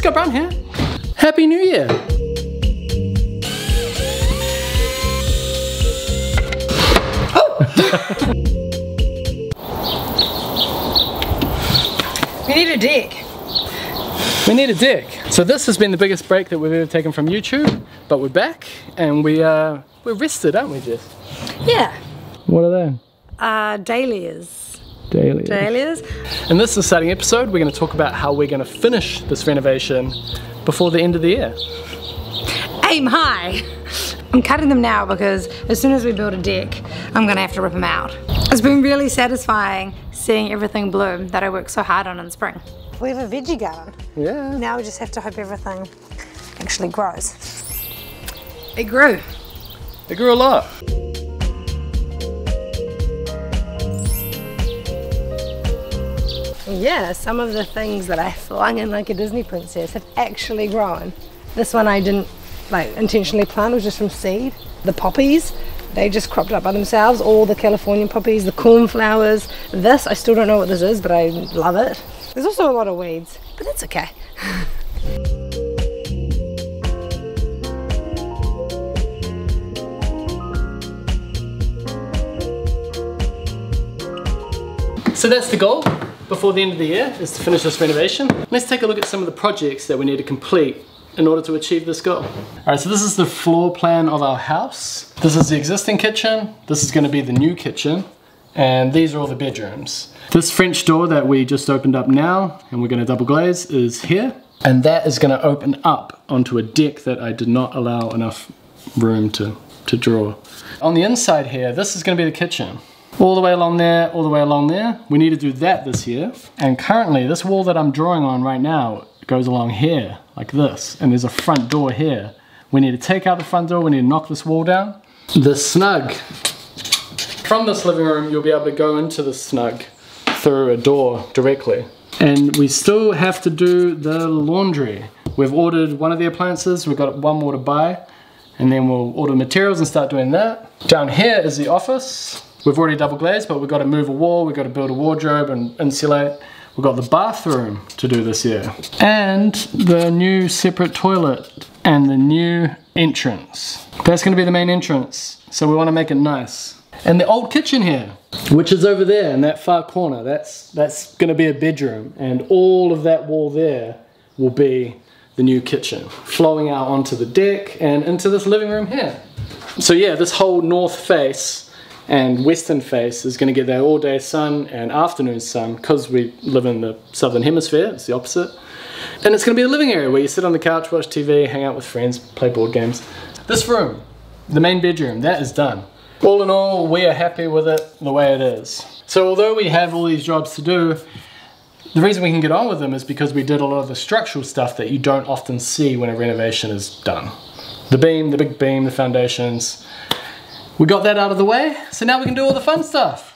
Scott Brown here. Happy New Year. We need a deck. We need a deck. So this has been the biggest break that we've ever taken from YouTube, but we're back and we're rested, aren't we, Jess? Yeah. What are they? Dahlias. Dahlias. Dahlias. In this exciting episode, we're going to talk about how we're going to finish this renovation before the end of the year. Aim high. I'm cutting them now because as soon as we build a deck, I'm going to have to rip them out. It's been really satisfying seeing everything bloom that I worked so hard on in spring. We have a veggie garden. Yeah. Now we just have to hope everything actually grows. It grew. It grew a lot. Yeah, some of the things that I flung in like a Disney princess have actually grown. This one I didn't intentionally plant, it was just from seed. The poppies, they just cropped up by themselves. All the Californian poppies, the cornflowers. This, I still don't know what this is, but I love it. There's also a lot of weeds, but that's okay. So that's the goal before the end of the year, is to finish this renovation. Let's take a look at some of the projects that we need to complete in order to achieve this goal. Alright, so this is the floor plan of our house. This is the existing kitchen, this is going to be the new kitchen, and these are all the bedrooms. This French door that we just opened up now, and we're going to double glaze, is here. And that is going to open up onto a deck that I did not allow enough room to draw. On the inside here, this is going to be the kitchen. All the way along there, all the way along there. We need to do that this year. And currently, this wall that I'm drawing on right now goes along here, like this. And there's a front door here. We need to take out the front door, we need to knock this wall down. The snug. From this living room, you'll be able to go into the snug through a door directly. And we still have to do the laundry. We've ordered one of the appliances, we've got one more to buy, and then we'll order materials and start doing that. Down here is the office. We've already double glazed, but we've got to move a wall, we've got to build a wardrobe and insulate. We've got the bathroom to do this year. And the new separate toilet and the new entrance. That's going to be the main entrance, so we want to make it nice. And the old kitchen here, which is over there in that far corner, that's going to be a bedroom, and all of that wall there will be the new kitchen, flowing out onto the deck and into this living room here. So yeah, this whole north face and western face is going to get that all day sun and afternoon sun, because we live in the southern hemisphere, it's the opposite. And it's going to be a living area where you sit on the couch, watch TV, hang out with friends, play board games. This room, the main bedroom, that is done. All in all, we are happy with it the way it is. So although we have all these jobs to do, the reason we can get on with them is because we did a lot of the structural stuff that you don't often see when a renovation is done. The beam, the big beam, the foundations. We got that out of the way, so now we can do all the fun stuff.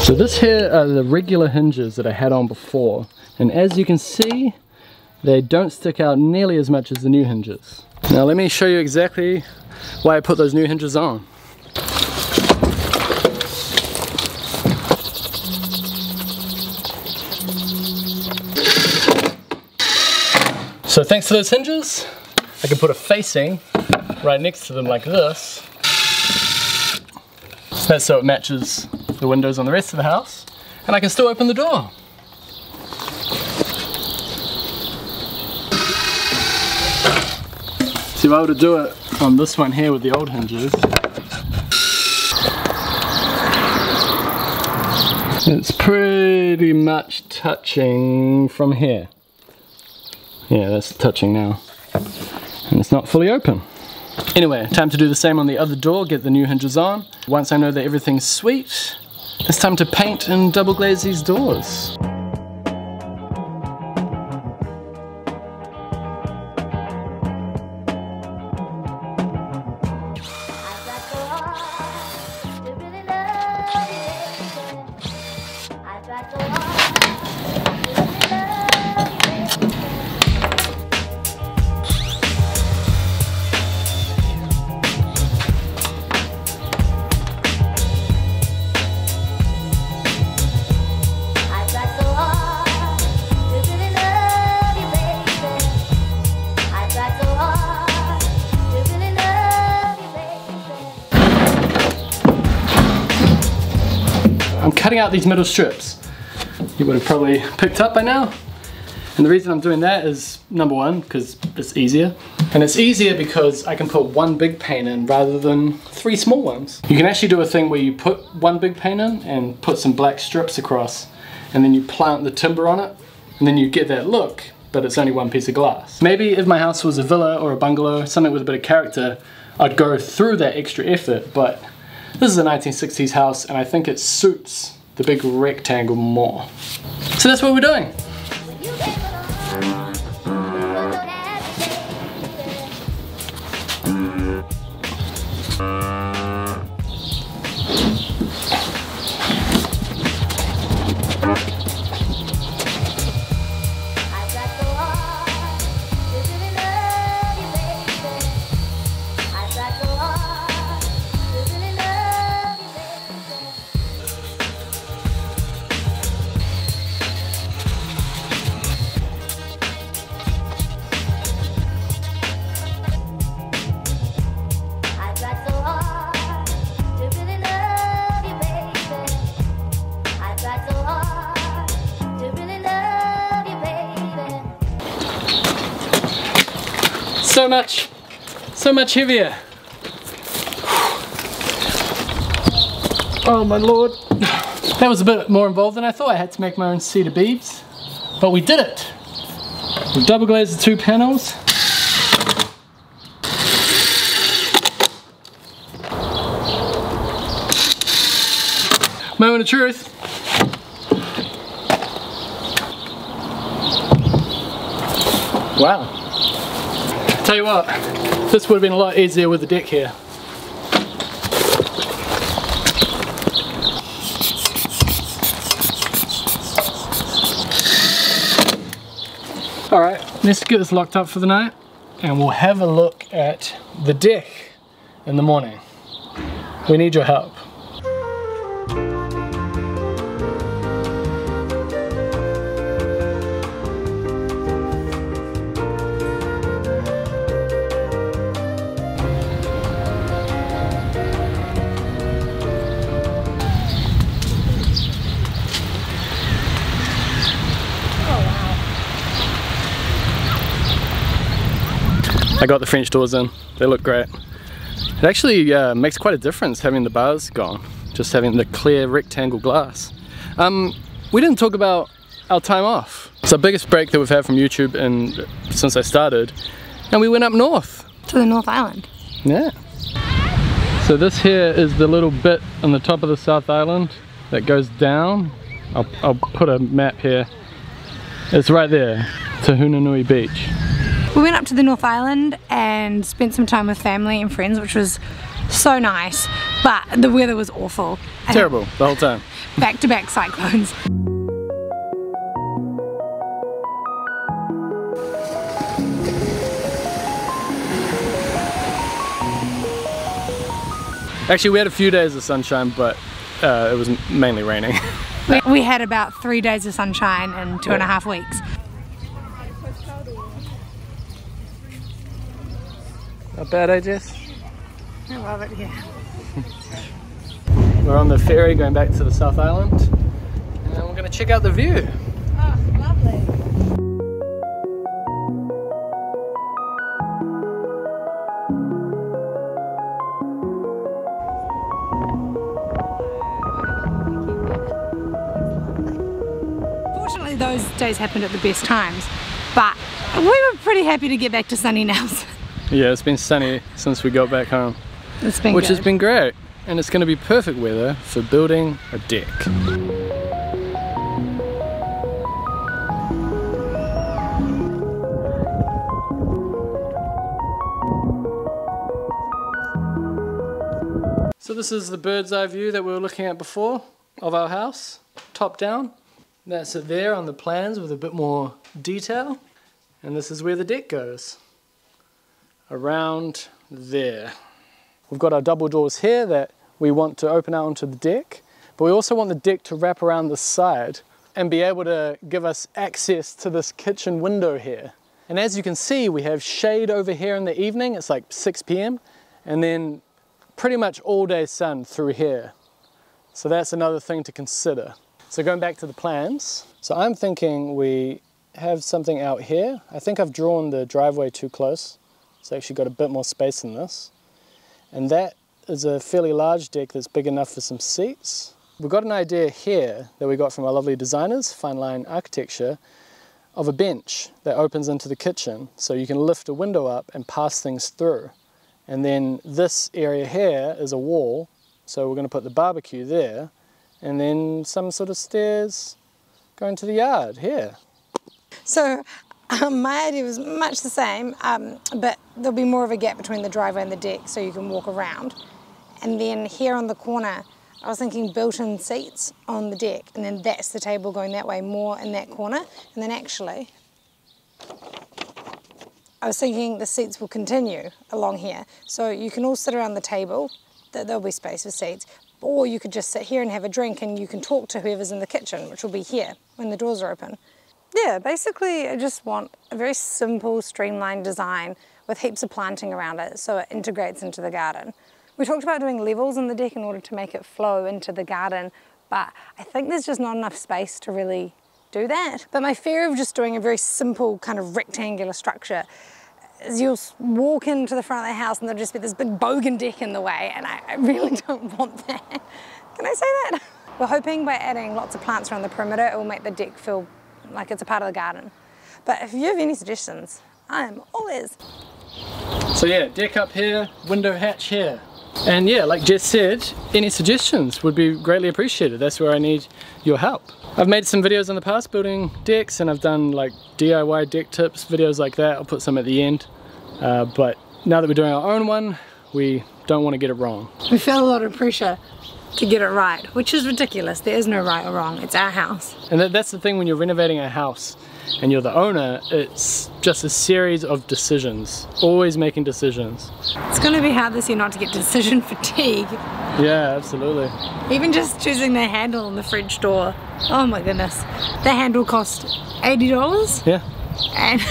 So this here are the regular hinges that I had on before, and as you can see, they don't stick out nearly as much as the new hinges. Now let me show you exactly why I put those new hinges on. So thanks to those hinges, I can put a facing right next to them like this. That's so it matches the windows on the rest of the house, and I can still open the door. So if I were to do it on this one here with the old hinges, it's pretty much touching from here. Yeah, that's touching now. And it's not fully open. Anyway, time to do the same on the other door, get the new hinges on. Once I know that everything's sweet, it's time to paint and double glaze these doors. cutting out these middle strips. You would have probably picked up by now. And the reason I'm doing that is, number one, because it's easier. And it's easier because I can put one big pane in rather than 3 small ones. You can actually do a thing where you put one big pane in and put some black strips across, and then you plant the timber on it, and then you get that look, but it's only one piece of glass. Maybe if my house was a villa or a bungalow, something with a bit of character, I'd go through that extra effort, but this is a 1960s house and I think it suits the big rectangle more. So that's what we're doing. So much heavier. Oh my lord. That was a bit more involved than I thought. I had to make my own cedar beads, but we did it. We double glazed the 2 panels. Moment of truth. Wow. Tell you what, this would have been a lot easier with the deck here. Alright, let's get this locked up for the night and we'll have a look at the deck in the morning. We need your help. I got the French doors in, they look great. It actually makes quite a difference having the bars gone, just having the clear rectangle glass. We didn't talk about our time off. It's our biggest break that we've had from YouTube since I started, and we went up north. To the North Island. Yeah. So this here is the little bit on the top of the South Island that goes down. I'll put a map here. It's right there, to Hunanui Beach. We went up to the North Island and spent some time with family and friends, which was so nice, but the weather was awful. Terrible, the whole time. Back-to-back cyclones. Actually, we had a few days of sunshine, but it was mainly raining. We had about 3 days of sunshine in 2.5 weeks. Not bad, eh, Jess? I love it here. We're on the ferry going back to the South Island, and we're going to check out the view. Oh, lovely. Fortunately, those days happened at the best times, but we were pretty happy to get back to sunny Nelson. Yeah, it's been sunny since we got back home, which has been great, and it's going to be perfect weather for building a deck. So this is the bird's eye view that we were looking at before of our house, top down. That's it there on the plans with a bit more detail, and this is where the deck goes. Around there. We've got our double doors here that we want to open out onto the deck, but we also want the deck to wrap around the side and be able to give us access to this kitchen window here. And as you can see, we have shade over here in the evening. It's like 6 p.m. and then pretty much all day sun through here. So that's another thing to consider. So going back to the plans, so I'm thinking we have something out here. I think I've drawn the driveway too close. It's actually got a bit more space than this. And that is a fairly large deck that's big enough for some seats. We've got an idea here that we got from our lovely designers, Fine Line Architecture, of a bench that opens into the kitchen. So you can lift a window up and pass things through. And then this area here is a wall. So we're going to put the barbecue there, and then some sort of stairs going to the yard here. So my idea was much the same, but there'll be more of a gap between the driveway and the deck so you can walk around. And then here on the corner, I was thinking built-in seats on the deck, and then that's the table going that way, more in that corner. And then actually, I was thinking the seats will continue along here. So you can all sit around the table, there'll be space for seats, or you could just sit here and have a drink and you can talk to whoever's in the kitchen, which will be here when the doors are open. Yeah, basically I just want a very simple, streamlined design with heaps of planting around it so it integrates into the garden. We talked about doing levels in the deck in order to make it flow into the garden, but I think there's just not enough space to really do that. But my fear of just doing a very simple kind of rectangular structure is you'll walk into the front of the house and there'll just be this big bogan deck in the way, and I really don't want that. Can I say that? We're hoping by adding lots of plants around the perimeter it will make the deck feel like it's a part of the garden. But if you have any suggestions, I am all ears. So yeah, deck up here, window hatch here. And yeah, like Jess said, any suggestions would be greatly appreciated. That's where I need your help. I've made some videos in the past building decks, and I've done like DIY deck tips, videos like that. I'll put some at the end. But now that we're doing our own one, we don't want to get it wrong. We feel a lot of pressure to get it right, which is ridiculous. There is no right or wrong. It's our house. And that's the thing when you're renovating a house and you're the owner, it's just a series of decisions, always making decisions. It's going to be hard this year not to get decision fatigue. Yeah, absolutely. Even just choosing the handle on the fridge door. Oh my goodness. The handle cost $80. Yeah. And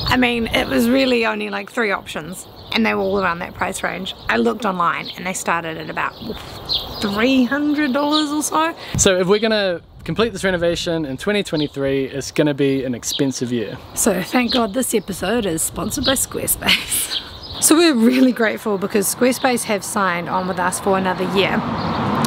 I mean, it was really only like 3 options, and they were all around that price range. I looked online and they started at about $300 or so. So if we're gonna complete this renovation in 2023, it's gonna be an expensive year. So thank God this episode is sponsored by Squarespace. So we're really grateful because Squarespace have signed on with us for another year.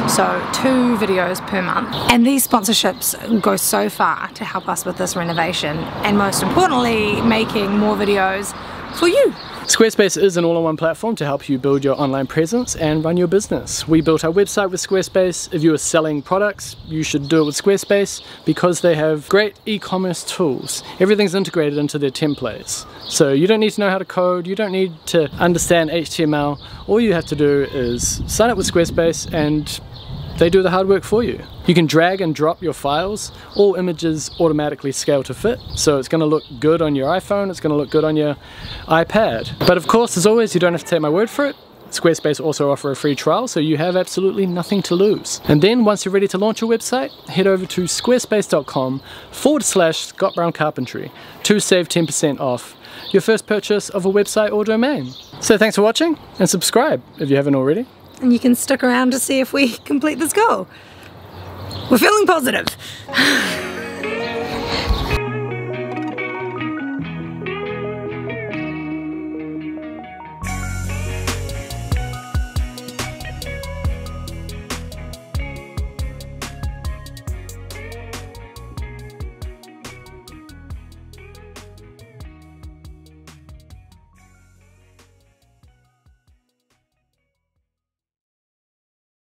So 2 videos per month. And these sponsorships go so far to help us with this renovation, and most importantly, making more videos for you. Squarespace is an all-in-one platform to help you build your online presence and run your business. We built our website with Squarespace. If you are selling products, you should do it with Squarespace because they have great e-commerce tools. Everything's integrated into their templates. So you don't need to know how to code, you don't need to understand HTML. All you have to do is sign up with Squarespace and they do the hard work for you. You can drag and drop your files. All images automatically scale to fit, so it's going to look good on your iPhone, it's going to look good on your iPad. But of course, as always, you don't have to take my word for it. Squarespace also offer a free trial, so you have absolutely nothing to lose. And then once you're ready to launch your website, head over to squarespace.com/Scott Brown Carpentry to save 10% off your first purchase of a website or domain. So thanks for watching, and subscribe if you haven't already. And you can stick around to see if we complete this goal. We're feeling positive.